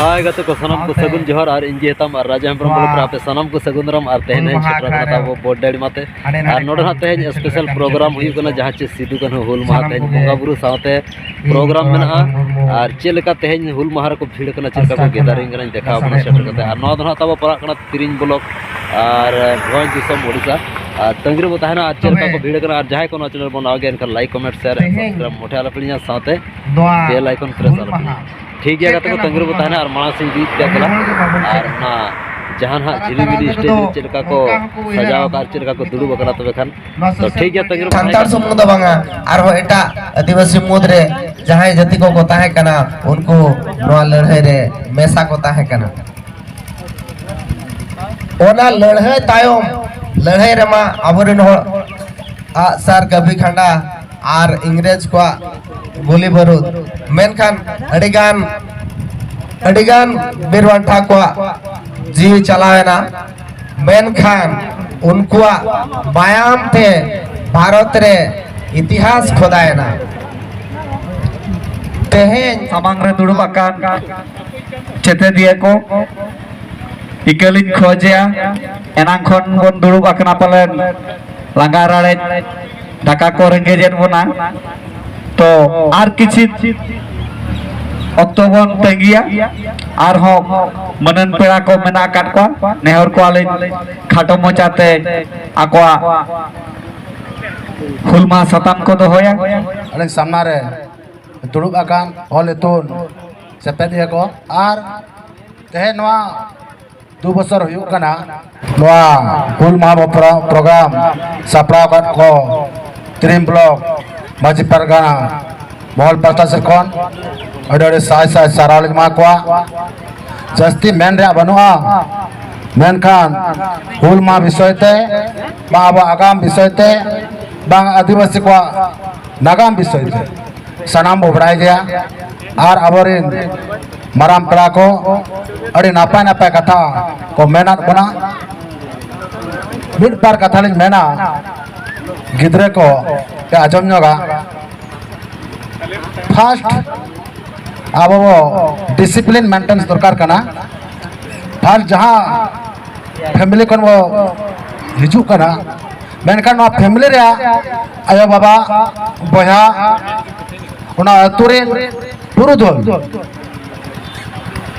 हाय गते को सनम को सगुन जोहर और इंजे हतम और राजा हेम्ब्रम बोल पर सनम को सगुनरम और तेहन सेटरा कना वो बोर्ड डाडी माते और नोड हा तेहन स्पेशल प्रोग्राम हुई कना जहां चे सिदु कन हुल माह तेहन बोंगा बुरु साथे प्रोग्राम मेना और चेलका तेहन हुल माह को भीड़ कना चेलका को गेदारिंग कना देखा अपना सेटर कते और नोद हा तब परा कना तिरिंग ब्लॉक और भोज दिसम ओडिसा तंगरे बो तहना और चेलका को भीड़ कना और जहां को चैनल बन आगे इनका लाइक कमेंट शेयर सब्सक्राइब मोठे आला पिलिया साथे बेल आइकन प्रेस आला ठीक गया तो तंगरे को तहना और माना सिंह बीत गया कला और ना जहां हा झिलीमिली स्टेज चेलका को सजाव कार चेलका को दुड़ुब करा तबे खान तो ठीक गया तंगरे संतार सुमुंग दो बांगा और हो एटा आदिवासी मुद्रे जहां जाति को ताहे कना उनको नोआ लड़ाई रे मेसा को ताहे कना ओना लड़ाई तायम लड़ाई रे मा अबरिन हो सर कभी खंडा और इंग्रेज को गोली बारूद मेनखान अडिगान बिरवांठा को जीव चलावेना मेनखान उनको बायाम थे भारत रे इतिहास खोदायना तेहेन सामांग रे दुड़ुब आकान चेते दिए को इकलिन खोजिया एनांग खन बन दुड़ुब आकना पलेन लांगा राड़े ढाका को रेंगेजेन बना तो आर किछि अक्टोबर तेंगिया आर हो मनन पेड़ा को मेना काट को नेहर को आले खाटो मोचाते आकोआ हुलमा सताम को दो होया अले सामना रे दुड़ुब आकान होले तोन सेपेदिया को आर तेहे नवा 2 बছর हुयु कना नवा हुल महा प्रोग्राम सापड़ा को त्रिम ब्लॉक माजी परगाना महल पास्ता से कौन अड़े साय साय साराल मा को जस्ती मेन रे बनुआ मेन खान हुल मा विषय ते बा आगाम विषय ते बा आदिवासी को नागाम विषय ते सनाम बोबड़ाई गया और अबरिन माराम पड़ा को अड़ी नापाय नापाय कथा को मेना बना मिड पार कथा लिन मेना गिद्रे को आजम जोगा फास्ट अब वो डिसिप्लिन मेंटेन दरकार कना फास्ट जहाँ फैमिली कन वो हिजू कना मेनखान फैमिली रे आयो बाबा बया उना अतुरे पुरुधोल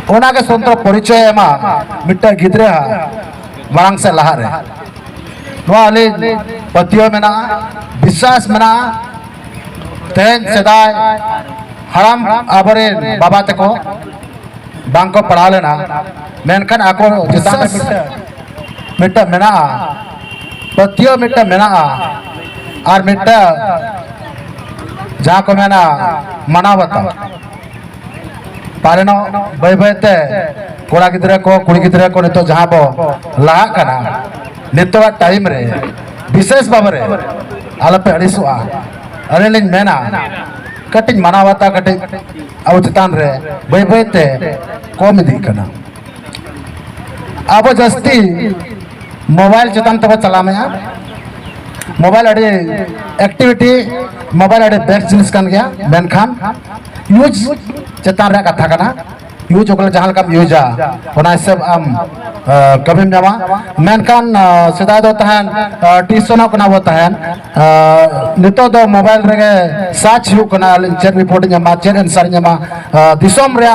उना के स्वतंत्र परिचय एमा मिट्टा गिद्रे मांग से लहा रे वाले पतियों में ना विश्वास में ना तेन सदाय हराम आबरे बाबा तको बांग को पढ़ा लेना मेनखान आको जिसा मिट्टा में ना पतियों मिट्टा में ना और मिट्टा जहाँ को मैं ना मना बता पारेनो भाई भाई ते कोड़ा गिद्रे को कुड़ी गिद्रे को नितो जहाँ बो लाहा कना नितो टाइम रे विशेष बाबरे आला पे अड़ीसुआ अरे लिंग मेना कटिंग मनावता कटिंग अब चितान रे भाई भाई ते कम दी कना अब जस्ती मोबाइल चितान तब चला में मोबाइल अड़े एक्टिविटी मोबाइल अड़े बेस्ट जिनिस कान गया मेनखान यूज चितान रे कथा कना यूज ओकले जहां का यूजा ओना सब आम कभी जावा मेनखान सदा दो तहन टीसन कना वो तहन नितो दो मोबाइल रे सर्च हु कना चेक रिपोर्ट जमा चेक आंसर जमा दिसम रे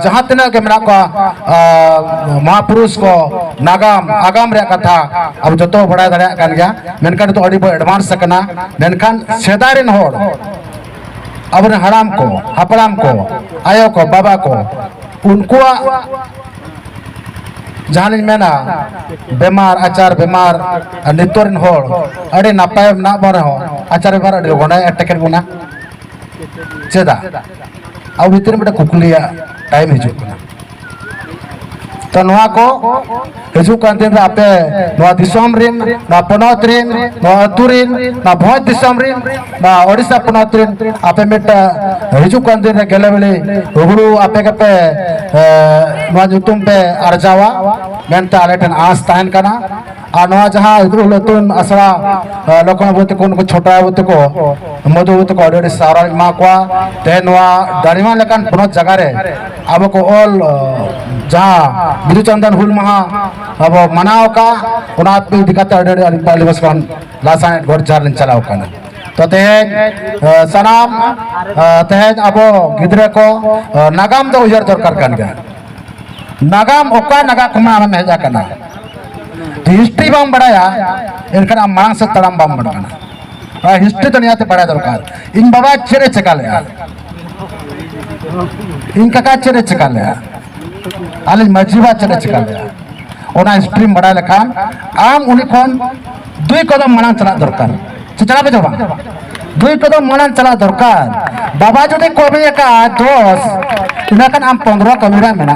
जहां तना के मेरा को महापुरुष को नागाम आगाम रे कथा अब जतो बड़ा दरिया कान गया मेनखान तो अड़ी एडवांस कना मेनखान सेदारिन होड़ अब हराम को हपड़ाम को आयो को बाबा को उनको जहां मेना बेमार आचार बेमार नितोरन होड़ अड़े नापाय ना बने हो आचार बेमार अड़े गोना अटकेन गुना चेदा अब भीतर में कुकुलिया टाइम हिजू तो नवा को हिजू कान दिन आपे नवा दिसम रिन ना पनौत रिन ना अतुरिन ना भोज दिसम रिन ना ओडिसा पनौत रिन आपे मिट हिजू कान दिन गेले बेले हुगुरु आपे के पे नवा जुतुम पे अर्जावा मेनते आले ठन आस तहन कना और नवा जहां इदुल लतुन असरा लखन बाबू तको उनको छोटा बाबू तको मधु बाबू तको अड़ी सारा मा को ते नवा दाड़ीमा लेकान पनत जगह रे अब को ऑल जहां बिदु चंदन हुल महा अब मनाव का उना पे दिखाते अड़ी अड़ी पाली बस कन लासा गोर जार चलाव कना तो तेज सनाम तेज अब गिद्रे को नागाम तो उजर दरकार कान गया नागाम ओका नागा कुमा हम हेजा कना हिस्ट्री बाम बड़ाया इनका मांग से तड़म बाम बड़ाना हिस्ट्री तो नियाते बड़ा दरकार इन बाबा चेरे चकाले इन काका चेरे चकाले आले मजीबा चेरे चकाले ओना हिस्ट्री बड़ा लेखान आम उनी कोन दुई कदम मांग चला दरकार चला पे जबा दुई कदम मांग चला दरकार बाबा जो कबे का दोस इनाकन आम 15 कमीरा मेना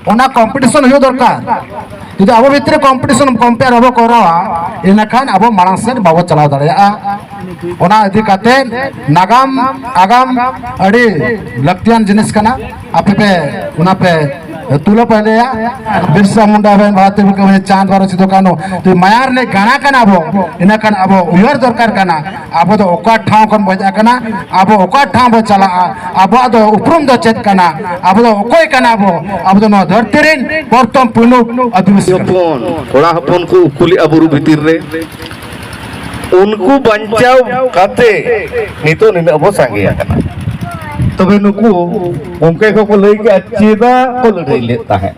ओना कंपटीशन हो दरकार जुदी अब भितर कंपटीशन कंपेयर अब करावा इनाखान अब मांग से बाबा चला दाड़ा ओना इदी काते नागाम आगाम अड़ी लक्तियान जिनिस कना आपे पे ओना पे तुलो पहले बिरसा मुंडा बहन भाते के चांद बारो सिदो कानो तो मायार ने गाना कना अब इनाखान अब उयर दरकार कना अब तो ओका ठाव कन बजा कना अब ओका ठाव बो चला अब तो उपरुम दो चेत कना अब तो ओकोय कना अब तो न धरतीरिन प्रथम पुनु आदिवासी हपन कोड़ा हपन को उकुली अबुरु भितिर रे उनको बंचाव काते नितो निन अबो सांगे आकना तबे नुकु उनके को लई के चेदा को लड़ाई लेता है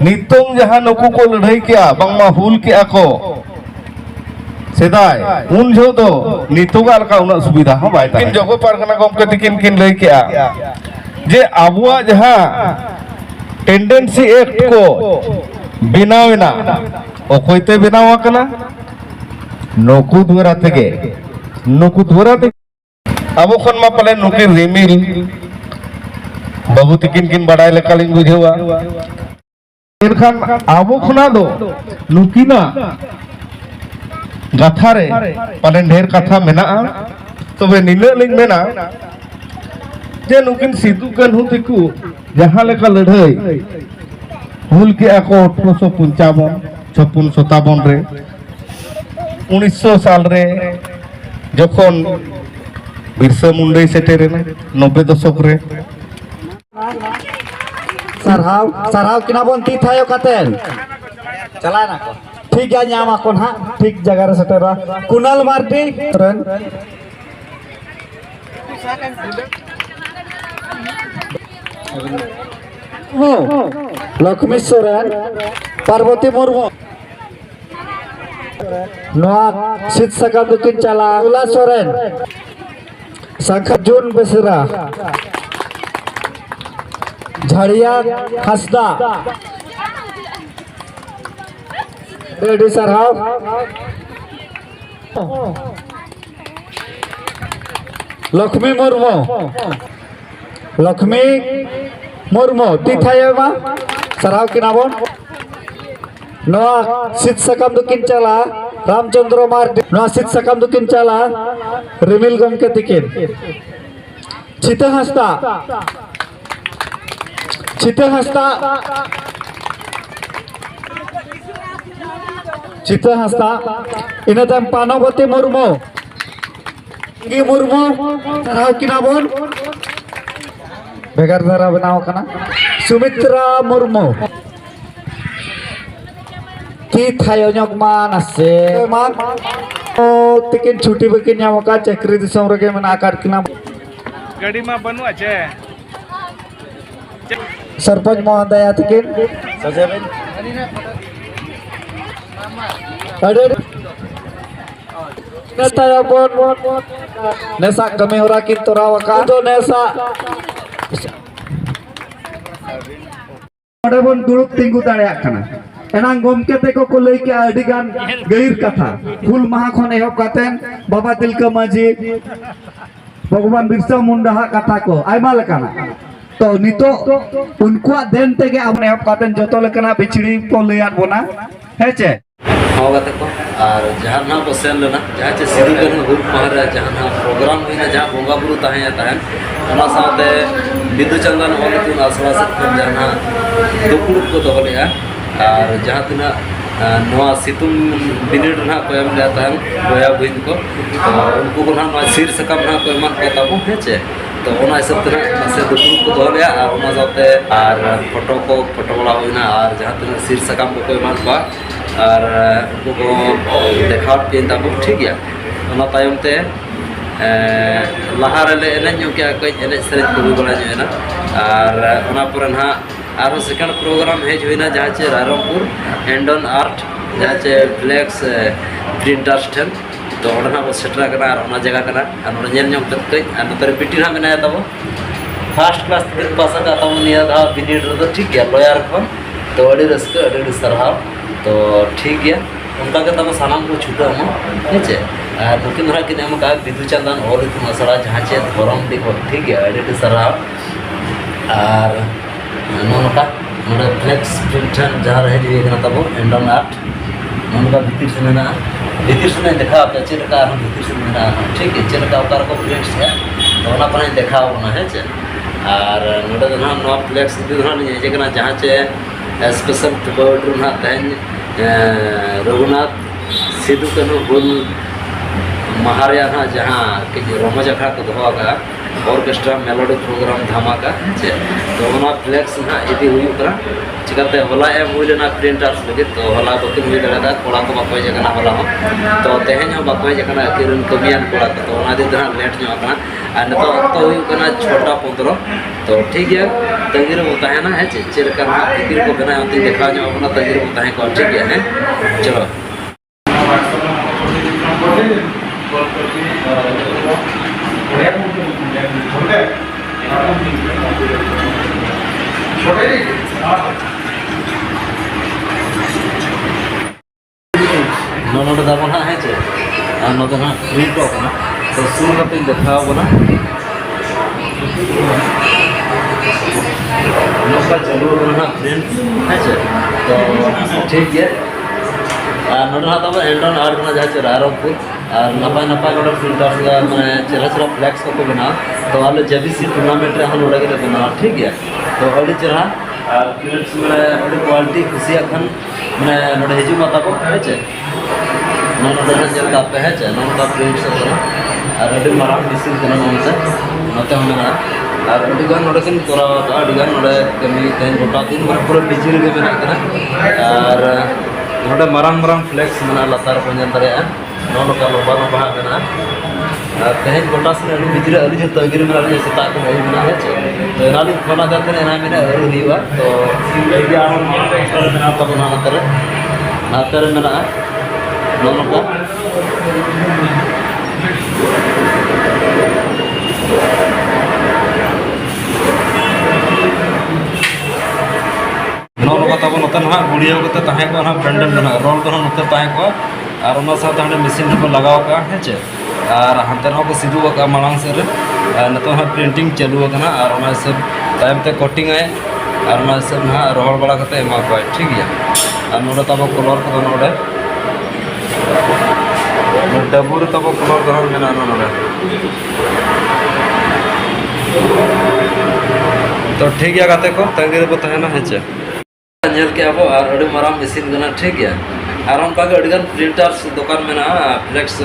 नितों जहां नुकु को लड़ाई किया बंगमा हुल किया को सेदाय उन जो तो नितो का अलका उना सुविधा हो बाय किन जगह पर कना गमके तिकिन किन लई किया जे आबुआ जहां टेंडेंसी एक्ट को बिनावना ओकोयते बिनावा कना नुकु द्वारा तेगे नुकु द्वारा ते अब खन मा पले नुकिन रिमिल बाबू तिकिन किन बड़ाई लेकालिन बुझेवा एनखान अब खना दो नुकिना गाथा रे पले ढेर कथा मेना तबे निने लिंग मेना जे नुकिन सिदु कान्हू तिकु जहां लेका लड़ाई हुल के आको 1855 56 रे 1900 साल रे जखन बिरसा मुंडा सेटेरेना 90 दशक रे सरहाव सरहाव किना बन ती थायो कातेन चला ना ठीक गया न्यामा कोन हा ठीक जगह रे सेटेरा कुणाल मार्टी रन लक्ष्मी सोरेन पार्वती मुर्मू नोआ शीत सका दुकिन चला उला सोरेन संखा जून बेसरा झड़िया हसदा रेडी सरहाव लक्ष्मी मुर्मू लक्ष्मी मुर्मू तीथायमा सरहाव किनाबन नोआ शीत सकम दुकिन चला रामचंद्र मार्डी नोआ शीत सकम दुकिन चला रिमिल गमके तिकिन चिते हस्ता चिते हस्ता इन तम पानवती मुर्मू गी मुर्मू सरहाव किनाबन बेगर धरा बनाव कना सुमित्रा मुर्मू की थायो मान से मान तिकिन छुट्टी बकिन नामका चक्री दिसम रगे मना आकार किना गाड़ी में बनवा छे सरपंच महोदय तिकिन अरे नेता बोन नेसा कमी होरा किन तोरावका तो नेसा अरे बोन दुरुप तिंगु दाड़े आकना एनांग गमके तेको को लई के अडिगान गहिर कथा फुल माहा खन एहब कातेन बाबा तिलका माझी भगवान बिरसा मुंडा कथा को आयमा लकाना तो नितो उनको देन तेगे अब एहब कातेन जतो लकना बिछड़ी को लयात बोना हेचे हाव गाते को और जहां ना को सेन लेना जहां चे सिदु कान्हू हुल माहा रे जहां ना प्रोग्राम हुई जहाँ बोंगा बुरु तहन ओना साथे बिदु चंदन ओलतुन आसरा सत्कम जहाँ दुपुरुप को दोहले और जहाँ तना नवा सितुंग बिनिड ना को एम ले तहन गोया बुइन को उनको को ना सिर सकम ना को एमान को ताबो हेचे तो ओना सब तरह से दुपुरुप को दोहले और ओना साथे और फोटो वाला हुईना और जहाँ तना सिर सकम को एमान बा और उनको को देखाव के ताबो ठीक है ओना तायम ते लहार ले एने ᱧᱚᱜ के कई एने सरेज को बड़ा ᱧᱚᱜ और ओना पर ना और सेकंड प्रोग्राम हेज हुईना जहाँ चे रायरंगपुर एंडन आर्ट जहाँ चे फ्लेक्स प्रिंटर्स ठन तो ओना बो सेटरा कना और ओना जगह कना और ओना ñel ᱧᱚᱜ कई और नतर पिटी ना मेना तबो फर्स्ट क्लास तक पास का तबो निया दा बिनिड रो ठीक है लॉयर खन तो अड़ी रस्क अड़ी सरहाव तो ठीक है उनका के तब सामान को छूटा हम हेचे और नुकिन धरा किन हम का बिदु चंदन और तुम असरा जहाँ चे धरम दिखो ठीक है अड़ी सरहाव और नोनका नोडे फ्लेक्स प्रिंटर जहाँ रहे जी एक ना तब एंडन आर्ट नोनका भीतर से मेना भीतर से नहीं देखा पे चिरका हम भीतर से मेना ठीक है चिरका उकार को प्रिंट्स है तो ओना पर देखा होना है चे और नोडे तो ना नो फ्लेक्स दी धरा नहीं जे कना जहाँ चे स्पेशल टुकड़ ना तहन रघुनाथ सिद्धू कनु हुल महारिया ना जहाँ कि रोमज अखड़ा को दोहा का ऑर्केस्ट्रा मेलोडी प्रोग्राम धमाका चे तो ओना फ्लेक्स ना इदी हुई करा चिकाते होला एम हुई लेना प्रिंटर्स लगे तो होला बकिन हुई लगा कोड़ा को बाको जगना होला हो तो तेहन हो बाको जगना किरन कमियान कोड़ा तो ओना दि दरा लेट ᱧᱚᱜ कना और नतो तो हुई कना छोटा 15 तो ठीक है तंगीर होता है ना है चेर का ना तंगीर को बना होती देखा ᱧᱚᱜ अपना तंगीर होता है को ठीक है चलो नोड दाबो ना है चे और नोड ना प्रिंट हो ना तो सुन करते दिखाओ बना नोका चालू ना प्रिंट है चे तो ठीक है और नोड ना तब एंडन आर्ट ना जहाँ चे रायरंगपुर और नपाय नपाय नोड प्रिंटर्स का माने चेहरा चेहरा फ्लैक्स को बना तो आले जेबीसी टूर्नामेंट रे हम नोड के बना ठीक है तो अड़ी चेहरा और प्रिंट्स में अड़ी क्वालिटी खुशी अखन माने नोड हिजु माता को है चे नोन दहन जल का पे है चे नोन का प्रिंट सब करा और अड़ी मारा मिसिंग कना नोन से नोते हम ना और अड़ी गान नोड किन तोरा अड़ी गान नोड कमी तेन गोटा दिन माने पूरा बिजी रे बना कना और नोड मारांग मारांग फ्लेक्स मना लतार पंजन दरे नोन का लंबा लंबा बना और तेन गोटा से अड़ी बिजी रे अड़ी जतो गिर में अड़ी सेता को होई बना है तो नाली फोना करते ना मेरा अड़ी हुआ तो ये आम ना तो बना नतर मेना नोन का नोन का तब नतन हाँ गुड़िया को तहे को हाँ पेंडल बना रोल को नते तहे को और ओना साथ हांडे मशीन को लगाव का है चे और हांते को सिदू का मांग से नतो हाँ प्रिंटिंग चालू करना और ओना सब टाइम ते कटिंग है और ओना सब हाँ रोहड़ बड़ा करते एमा को ठीक है और नोडे तब कलर को नोडे डबूर तब कलर दहन मेना नोडे तो ठीक है गाते को तंगीर को तहना है चे नेल के अब और अड़ी माराम मशीन गना ठीक है और उनका अड़गन प्रिंटर्स दुकान में ना फ्लेक्स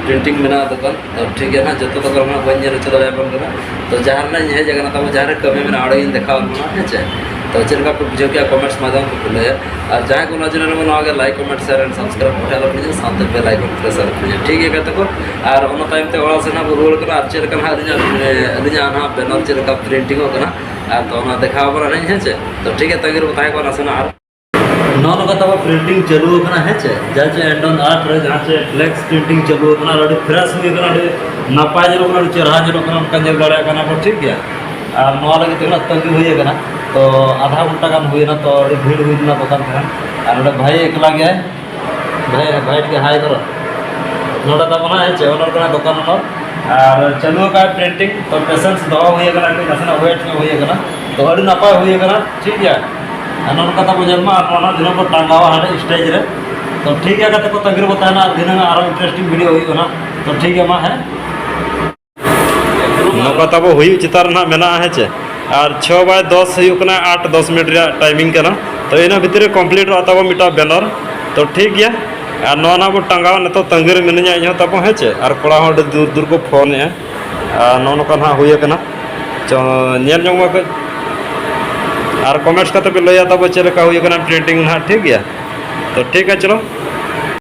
प्रिंटिंग में ना दुकान तो ठीक है ना जो तो दुकान में बन जाने चला जाए बन तो जहाँ ना यह जगह ना तब जहाँ कमी में आड़े देखा है तो चलका पे बुझे क्या कमेंट्स माध्यम को खुले और जहाँ को नजर में आगे like comment share and subscribe उठा लो साथ पे लाइक और प्रेशर ठीक है कहते को और उन टाइम ते ओड़ा से ना रुआड़ करना और चलका ना अलिया ना बैनर चलका प्रिंटिंग होना और तो ना देखा बना नहीं है तो ठीक है तंगीर बताए को ना और नॉन का तब प्रिंटिंग चालू करना है जहाँ से एंडन आर्ट रे जहाँ से फ्लेक्स प्रिंटिंग चालू करना और फ्रेश हुई करना नपाय जलो करना चेहरा जलो करना उनका जल दाड़ा करना पर ठीक है और नवा लगे तेना तंगी हुई करना तो आधा घंटा गान हुई ना तो भीड़ हुई ना दुकान और नोडे भाई एकला गया भाई भाई के हाई करो नोडे तब ना है ओनर करना दुकान और चालू का प्रिंटिंग तो पेशेंस दवा हुई करना नासना वेट में हुई करना तो अड़ी नपाय हुई करना ठीक है नोन का तब जन्म और दिन को टांगावा हाँ स्टेज रे तो ठीक है कहते को तंगीर बताना दिन और इंटरेस्टिंग वीडियो हुई ना तो ठीक है माँ है नौका तब हुई चितार ना मेना है चे और 6/10 हुई 8-10 मिनट रे टाइमिंग करना तो इन भितर कम्प्लीट तब मिटा बैनर तो ठीक गया और ना बो टांगाव न तो तंगीर मिना इन तब है चे और कोड़ा दूर दूर को फोन नौका ना हुई चो और कमेंट्स का पे लैया तब चेका हुई प्रिंटिंग ना ठीक गया तो ठीक है चलो